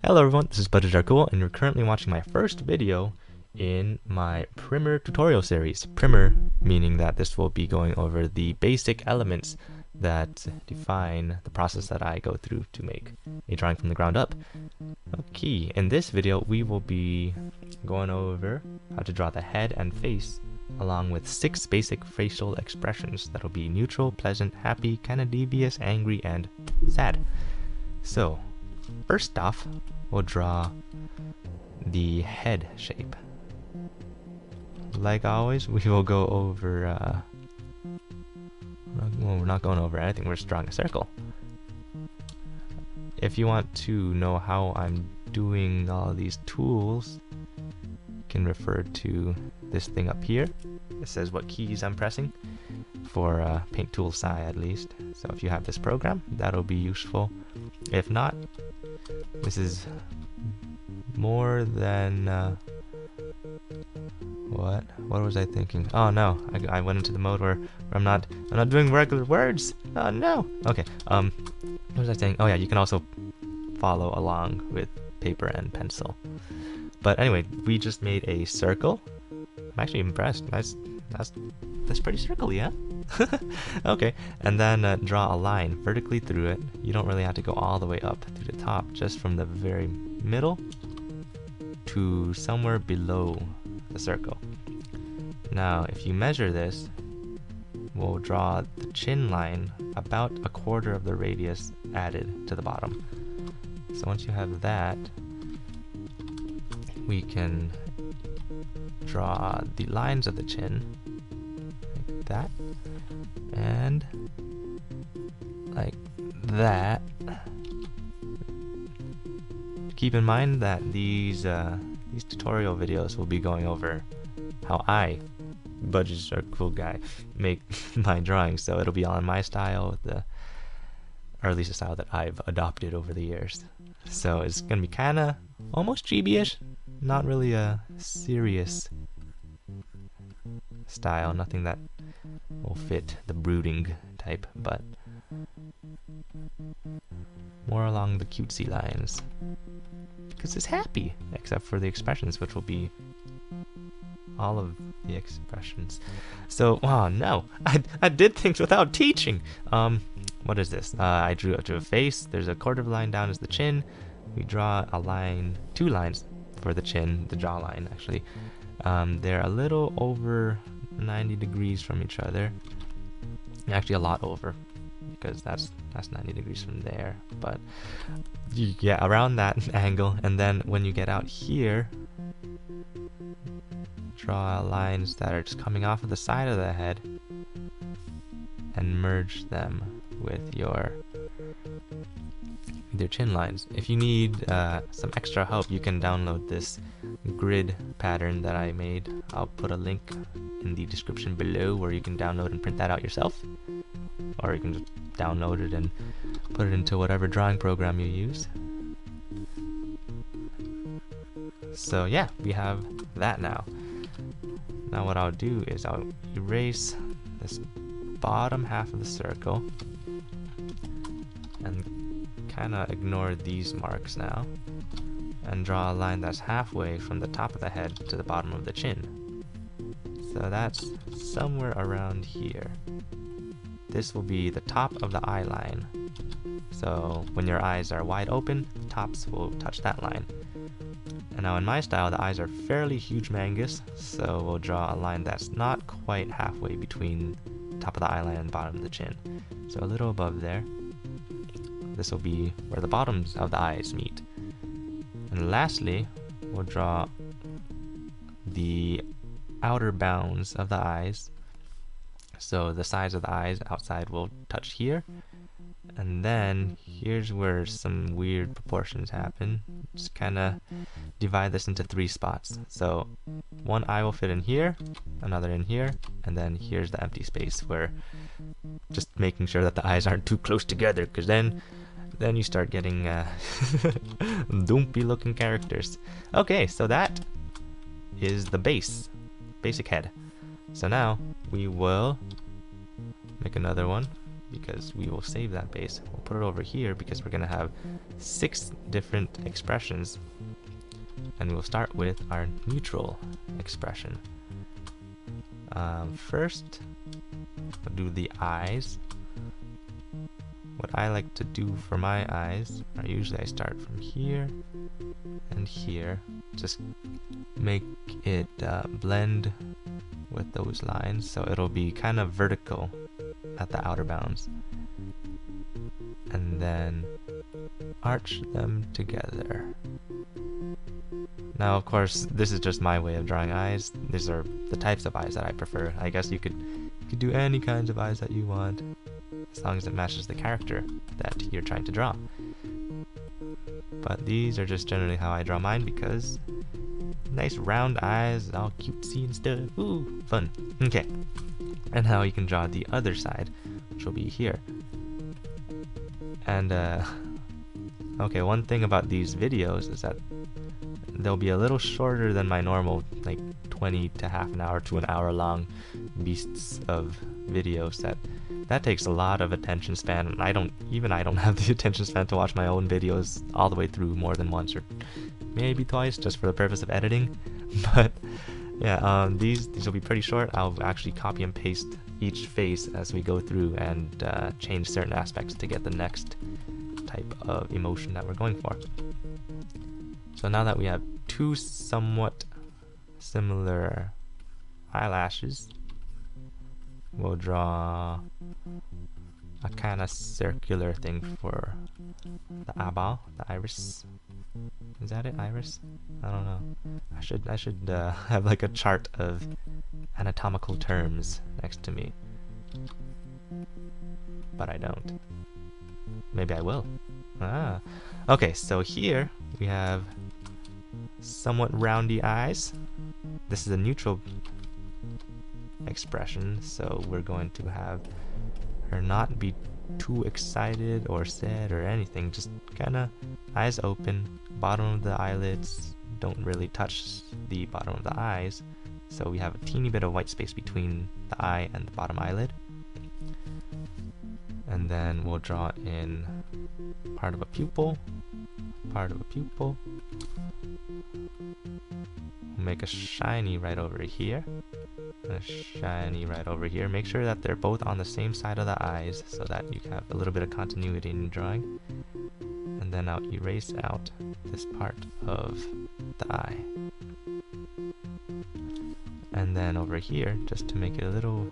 Hello everyone, this is budgiesRcool, and you're currently watching my first video in my primer tutorial series. Primer meaning that this will be going over the basic elements that define the process that I go through to make a drawing from the ground up. Okay, in this video we will be going over how to draw the head and face along with 6 basic facial expressions that will be neutral, pleasant, happy, kind of devious, angry, and sad. So first off, we'll draw the head shape. Like always, we will go over, well, we're not going over anything, we're just drawing a circle. If you want to know how I'm doing all these tools, you can refer to this thing up here. It says what keys I'm pressing for Paint Tool Sci at least. So if you have this program, that'll be useful. If not, this is more than what was I thinking? Oh no, I went into the mode where I'm not doing regular words. Oh no. Okay. What was I saying? Oh yeah, you can also follow along with paper and pencil. But anyway, we just made a circle. I'm actually impressed. That's pretty circly, yeah? Okay, and then draw a line vertically through it. You don't really have to go all the way up to the top, just from the very middle to somewhere below the circle. Now, if you measure this, we'll draw the chin line about 1/4 of the radius added to the bottom. So once you have that, we can draw the lines of the chin like that and like that. Keep in mind that these tutorial videos will be going over how I, budgiesRcool guy, make my drawings, so it'll be all in my style, or at least a style that I've adopted over the years. So it's gonna be kinda almost chibi-ish, not really a serious style, nothing that will fit the brooding type, but more along the cutesy lines, because it's happy, except for the expressions, which will be all of the expressions. So, oh no, I did things without teaching. What is this? I drew a face. There's a 1/4 line down as the chin. We draw a line, 2 lines for the chin, the jawline actually. They're a little over 90 degrees from each other. Actually, a lot over, because that's 90 degrees from there. But yeah, around that angle. And then when you get out here, draw lines that are just coming off of the side of the head and merge them with your chin lines. If you need some extra help, you can download this grid pattern that I made. I'll put a link in the description below where you can download and print that out yourself, or you can just download it and put it into whatever drawing program you use. So yeah, we have that now. Now what I'll do is I'll erase this bottom half of the circle and kind of ignore these marks now, and draw a line that's halfway from the top of the head to the bottom of the chin. So that's somewhere around here. This will be the top of the eye line. So when your eyes are wide open, the tops will touch that line. And now in my style, the eyes are fairly huge-mangus, so we'll draw a line that's not quite halfway between the top of the eye line and the bottom of the chin. So a little above there. This will be where the bottoms of the eyes meet. And lastly, we'll draw the outer bounds of the eyes. So the sides of the eyes outside will touch here. And then here's where some weird proportions happen. Just kind of divide this into 3 spots. So one eye will fit in here, another in here, and then here's the empty space, where just making sure that the eyes aren't too close together, because then you start getting dumpy looking characters. Okay, so that is the basic head. So now we will make another one, because we will save that base. We'll put it over here because we're going to have 6 different expressions, and we'll start with our neutral expression. First, we'll do the eyes. What I like to do for my eyes are usually I start from here and here, just make it blend with those lines, so it'll be kind of vertical at the outer bounds, and then arch them together. Now, of course, this is just my way of drawing eyes. These are the types of eyes that I prefer. I guess you could do any kinds of eyes that you want, as long as it matches the character that you're trying to draw. But these are just generally how I draw mine, because nice round eyes, all cutesy and stuff. Ooh, fun. Okay. And now you can draw the other side, which will be here. And okay, one thing about these videos is that they'll be a little shorter than my normal, like 20 to half an hour to an hour long beasts of videos. That takes a lot of attention span, and I don't have the attention span to watch my own videos all the way through more than once or maybe twice, just for the purpose of editing. But yeah, these will be pretty short. I'll actually copy and paste each face as we go through and change certain aspects to get the next type of emotion that we're going for. So now that we have 2 somewhat similar eyelashes, we'll draw a kind of circular thing for the eyeball, the iris. Is that it, iris? I don't know. I should have like a chart of anatomical terms next to me, but I don't. Maybe I will. Ah, okay. So here we have somewhat roundy eyes. This is a neutral expression, so we're going to have her not be too excited or sad or anything, just kind of eyes open, bottom of the eyelids don't really touch the bottom of the eyes, so we have a teeny bit of white space between the eye and the bottom eyelid. And then we'll draw in part of a pupil, we'll make a shiny right over here, and a shiny right over here. Make sure that they're both on the same side of the eyes so that you have a little bit of continuity in your drawing. And then I'll erase out this part of the eye. And then over here, just to make it a little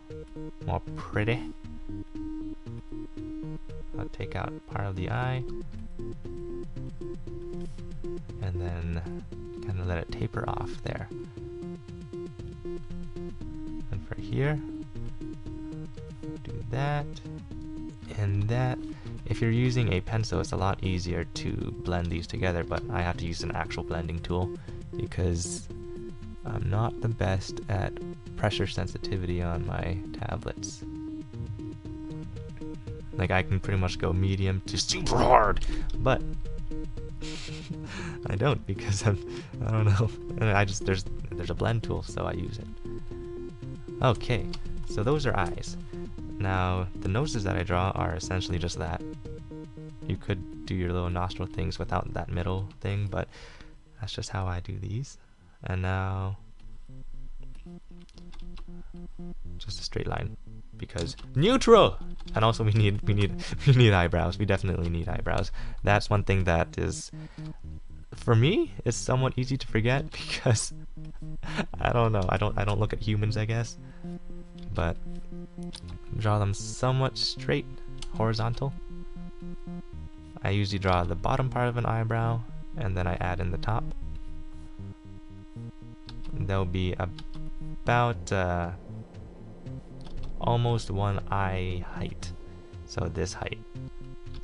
more pretty, I'll take out part of the eye and then kind of let it taper off there. And for here, do that and that. If you're using a pencil, it's a lot easier to blend these together, but I have to use an actual blending tool because I'm not the best at pressure sensitivity on my tablets. Like, I can pretty much go medium to super hard, but I don't, because I don't know. There's a blend tool, so I use it. Okay, so those are eyes. Now, the noses that I draw are essentially just that. You could do your little nostril things without that middle thing, but that's just how I do these. And now, just a straight line, because neutral. And also we need eyebrows. We definitely need eyebrows. That's one thing that is, for me, is somewhat easy to forget because I don't know. I don't look at humans, I guess, but draw them somewhat straight, horizontal. I usually draw the bottom part of an eyebrow and then I add in the top. There'll be about almost one eye height, so this height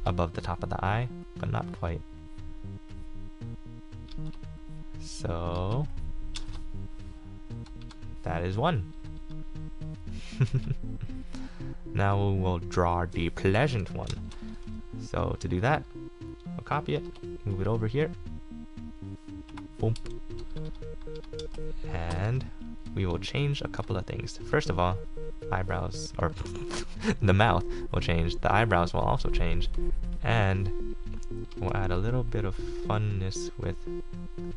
above the top of the eye, but not quite. So that is one. Now we'll draw the pleasant one. So to do that, we'll copy it, move it over here, boom, and we will change a couple of things. First of all, eyebrows, or the mouth will change. The eyebrows will also change, and we'll add a little bit of funness with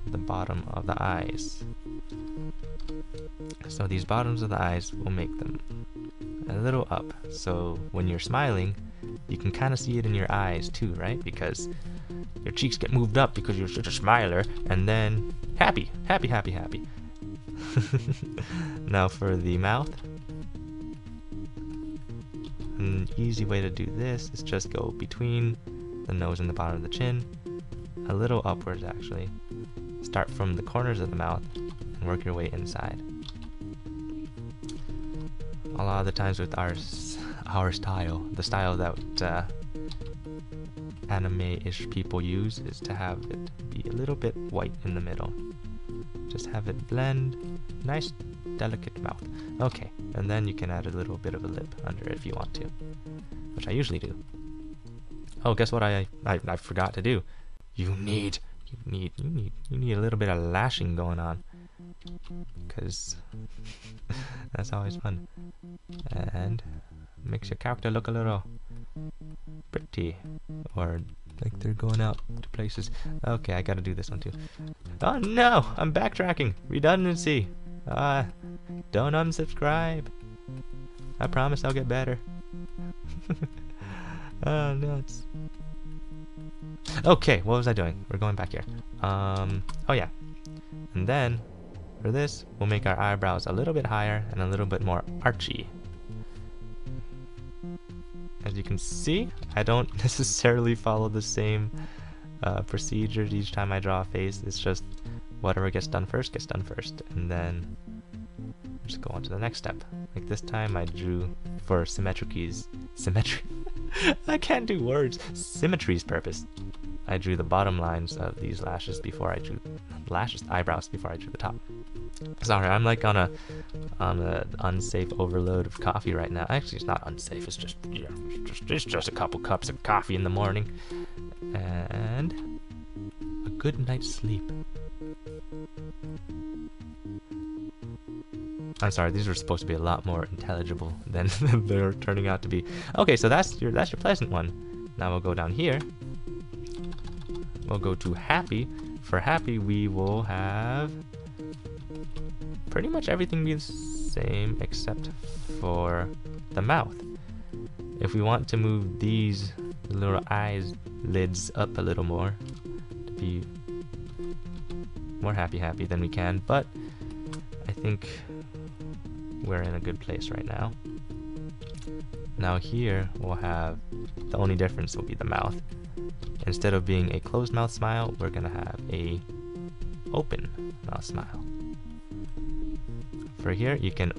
the bottom of the eyes. So these bottoms of the eyes, will make them a little up. So when you're smiling, you can kind of see it in your eyes too, right? Because your cheeks get moved up because you're such a smiler, and then happy, happy, happy, happy. Now for the mouth, an easy way to do this is just go between the nose and the bottom of the chin, a little upwards actually. Start from the corners of the mouth and work your way inside. A lot of the times with our style, the style that anime-ish people use is to have it be a little bit white in the middle. Just have it blend, nice delicate mouth. Okay, and then you can add a little bit of a lip under it if you want to, which I usually do. Oh, guess what I forgot to do? You need a little bit of lashing going on, because that's always fun, and makes your character look a little pretty, or like they're going out to places. Okay, I gotta do this one too. Oh no, I'm backtracking. Redundancy. Don't unsubscribe. I promise I'll get better. Oh no, okay, what was I doing? We're going back here. Oh yeah. And then for this, we'll make our eyebrows a little bit higher and a little bit more archy. As you can see, I don't necessarily follow the same procedures each time I draw a face. It's just whatever gets done first, and then just go on to the next step. Like this time I drew for symmetry. I can't do words. Symmetry's purpose, I drew the bottom lines of these lashes before I drew eyebrows before I drew the top. Sorry, I'm like on a unsafe overload of coffee right now. Actually, it's not unsafe. It's just it's just a couple cups of coffee in the morning and a good night's sleep. I'm sorry, these were supposed to be a lot more intelligible than they're turning out to be. Okay, so that's your pleasant one. Now we'll go down here. We'll go to happy. For happy, we will have pretty much everything be the same except for the mouth. If we want to move these little eyes lids up a little more to be more happy, then we can, but I think we're in a good place right now. Now here we'll have, the only difference will be the mouth. Instead of being a closed mouth smile, we're gonna have a open mouth smile. For here, you can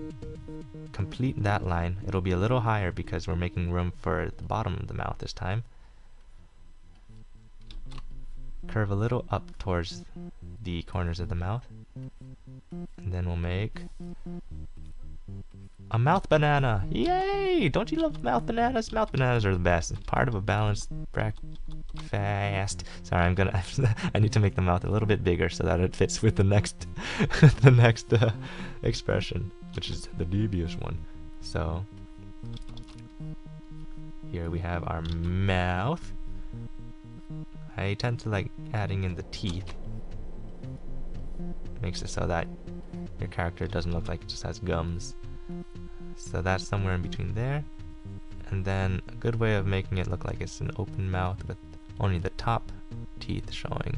complete that line. It'll be a little higher because we're making room for the bottom of the mouth this time. Curve a little up towards the corners of the mouth. And then we'll make a mouth banana. Yay! Don't you love mouth bananas? Mouth bananas are the best. Part of a balanced breakfast. Sorry, I need to make the mouth a little bit bigger so that it fits with the next expression, which is the devious one. So here we have our mouth. I tend to like adding in the teeth. Makes it so that your character doesn't look like it just has gums. So that's somewhere in between there. And then a good way of making it look like it's an open mouth with only the top teeth showing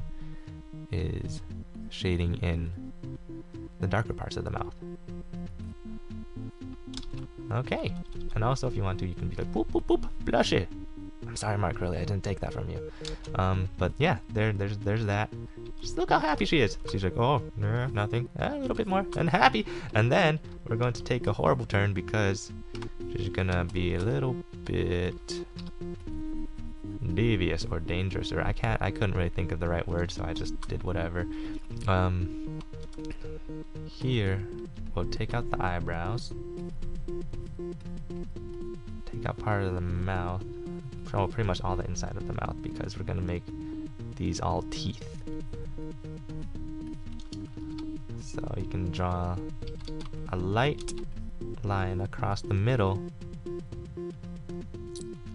is shading in the darker parts of the mouth. Okay, and also if you want to, you can be like boop boop boop, blush it. I'm sorry, Mark, really, I didn't take that from you. But yeah, there's that. Just look how happy she is. She's like, oh, no, nothing. A little bit more, and happy. And then we're going to take a horrible turn because she's gonna be a little bit devious or dangerous, or I couldn't really think of the right word, so I just did whatever. Here we'll take out the eyebrows, take out part of the mouth, pretty much all the inside of the mouth, because we're gonna make these all teeth. So you can draw a light line across the middle.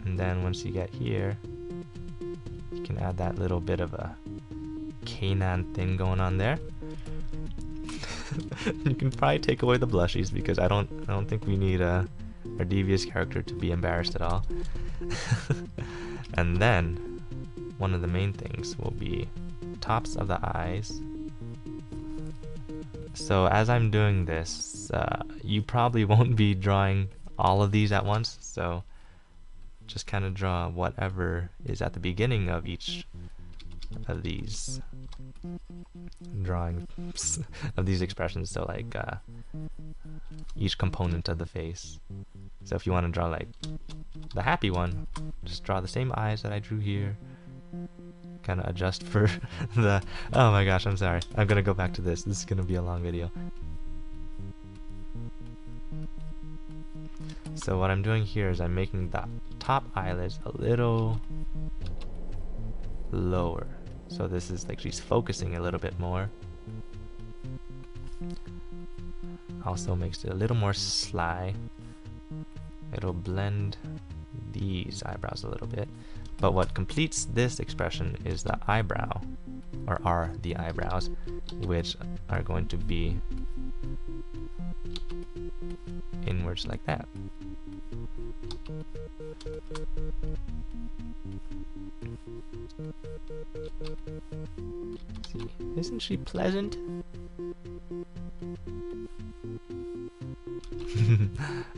And then once you get here, you can add that little bit of a canine thing going on there. You can probably take away the blushies because I don't think we need our devious character to be embarrassed at all. And then one of the main things will be tops of the eyes. So as I'm doing this, you probably won't be drawing all of these at once, so just kind of draw whatever is at the beginning of each of these drawings of these expressions. So like each component of the face. So if you want to draw like the happy one, just draw the same eyes that I drew here. Kind of adjust for the, oh my gosh, I'm sorry, I'm gonna go back to this is gonna be a long video. So what I'm doing here is I'm making the top eyelids a little lower, so this is like she's focusing a little bit more. Also makes it a little more sly. It'll blend these eyebrows a little bit. But what completes this expression is the eyebrow, or are the eyebrows, which are going to be inwards like that. See, isn't she pleasant?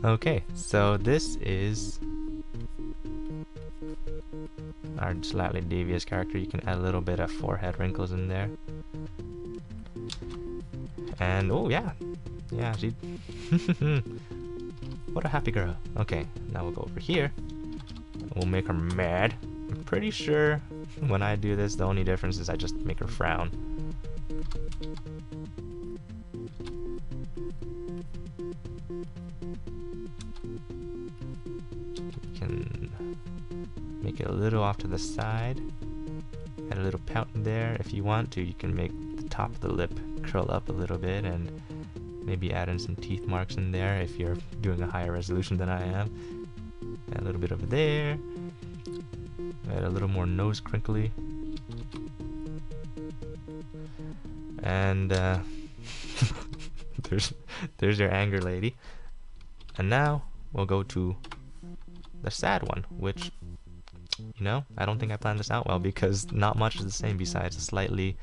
Okay, so this is our slightly devious character. You can add a little bit of forehead wrinkles in there. And oh yeah, she what a happy girl. Okay, now we'll go over here. We'll make her mad. I'm pretty sure when I do this, the only difference is I just make her frown. You can make it a little off to the side. Add a little pout there. If you want to, you can make the top of the lip curl up a little bit and maybe add in some teeth marks in there if you're doing a higher resolution than I am. Add a little bit over there. Add a little more nose crinkly. And there's your anger lady. And now we'll go to the sad one, which, you know, I don't think I planned this out well because not much is the same besides a slightly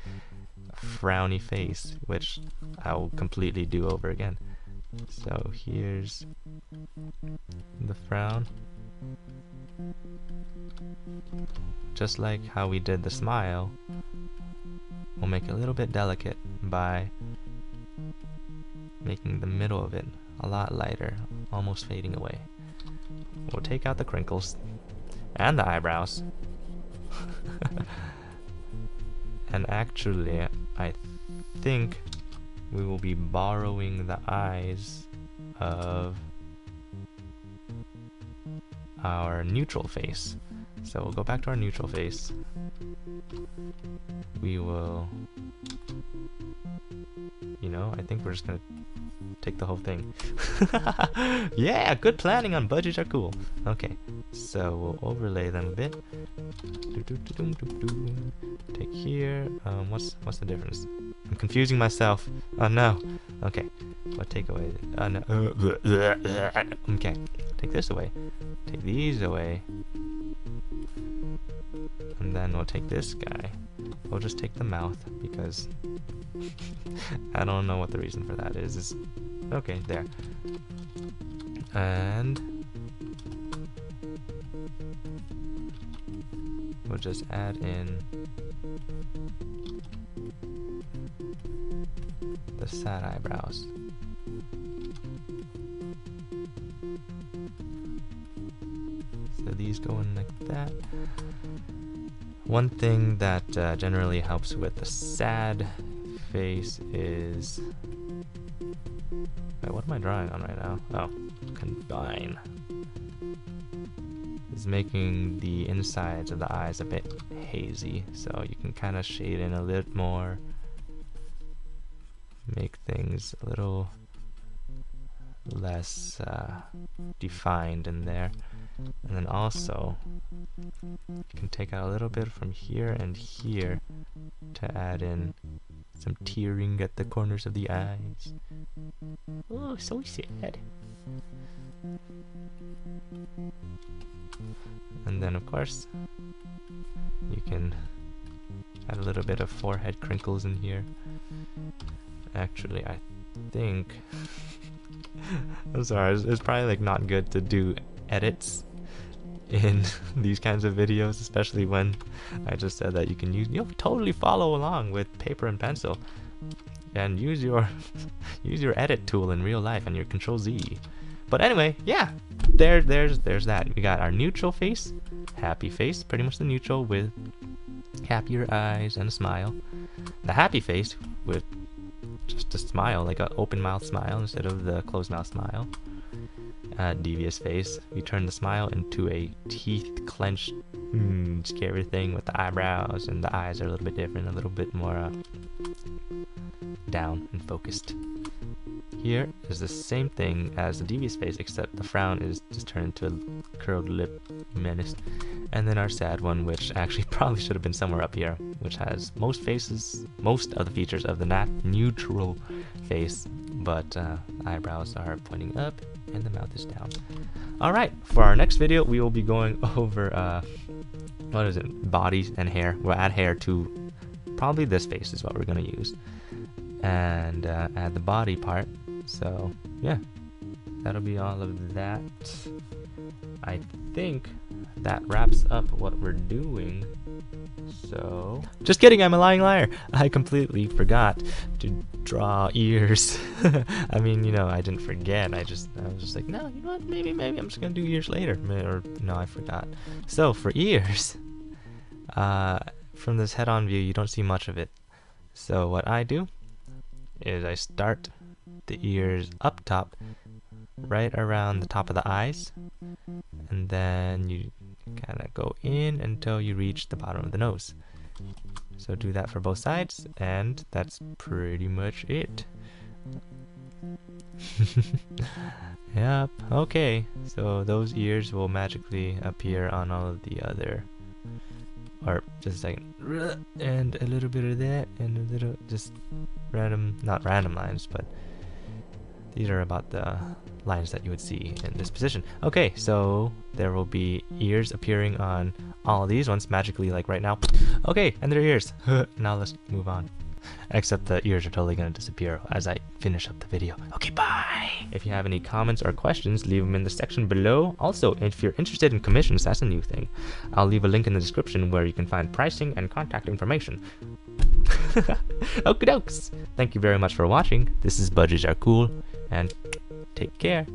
frowny face, which I'll completely do over again. So here's the frown. Just like how we did the smile, we'll make it a little bit delicate by making the middle of it a lot lighter, almost fading away. We'll take out the crinkles and the eyebrows. And actually, I think we will be borrowing the eyes of our neutral face. So we'll go back to our neutral face. We will, you know, I think we're just gonna take the whole thing. Yeah, good planning on budgiesRcool. Okay, so we'll overlay them a bit. Take here. What's the difference? I'm confusing myself. Oh no. Okay, we'll take away. No. Okay, take this away. Take these away. And then we'll take this guy. We'll just take the mouth because I don't know what the reason for that is. Okay, there. And we'll just add in the sad eyebrows. So these go in like that. One thing that generally helps with the sad face is... Wait, what am I drawing on right now? Oh, combine. Is making the insides of the eyes a bit hazy, so you can kind of shade in a little more. Make things a little less defined in there. And then also you can take out a little bit from here and here to add in some tearing at the corners of the eyes. Oh, so sad. And then of course you can add a little bit of forehead crinkles in here. Actually, I think I'm sorry, it's probably like not good to do edits in these kinds of videos, especially when I just said that you can use, totally follow along with paper and pencil and use your use your edit tool in real life and your Control Z. But anyway, yeah, there's that. We got our neutral face, happy face, pretty much the neutral with happier eyes and a smile. The happy face with just a smile, like an open mouth smile instead of the closed mouth smile. Devious face, we turn the smile into a teeth clenched scary thing with the eyebrows, and the eyes are a little bit different, a little bit more down and focused. Here is the same thing as the devious face, except the frown is just turned into a curled lip menace. And then our sad one, which actually probably should have been somewhere up here, which has most of the features of the neutral face, but eyebrows are pointing up and the mouth is down. Alright, for our next video we will be going over what is it, body and hair. We'll add hair to probably this face is what we're going to use, and add the body part. So yeah, that'll be all of that. I think that wraps up what we're doing. So just kidding, I'm a lying liar. I completely forgot to draw ears. I mean, I didn't forget. I was just like, no, you know what, maybe I'm just gonna do ears later. Or no, I forgot. So for ears, from this head-on view you don't see much of it. So what I do is I start the ears up top, right around the top of the eyes, and then you kind of go in until you reach the bottom of the nose. So do that for both sides, and that's pretty much it. Yep, okay, so those ears will magically appear on all of the other, or just a second, and a little bit of that, and a little, just random, not random lines, but these are about the lines that you would see in this position. Okay, so there will be ears appearing on all of these ones magically, like right now. Okay, and they're ears. Now let's move on. Except the ears are totally going to disappear as I finish up the video. Okay, bye! If you have any comments or questions, leave them in the section below. Also, if you're interested in commissions, that's a new thing. I'll leave a link in the description where you can find pricing and contact information. Okie dokes! Thank you very much for watching. This is budgiesRcool, and take care.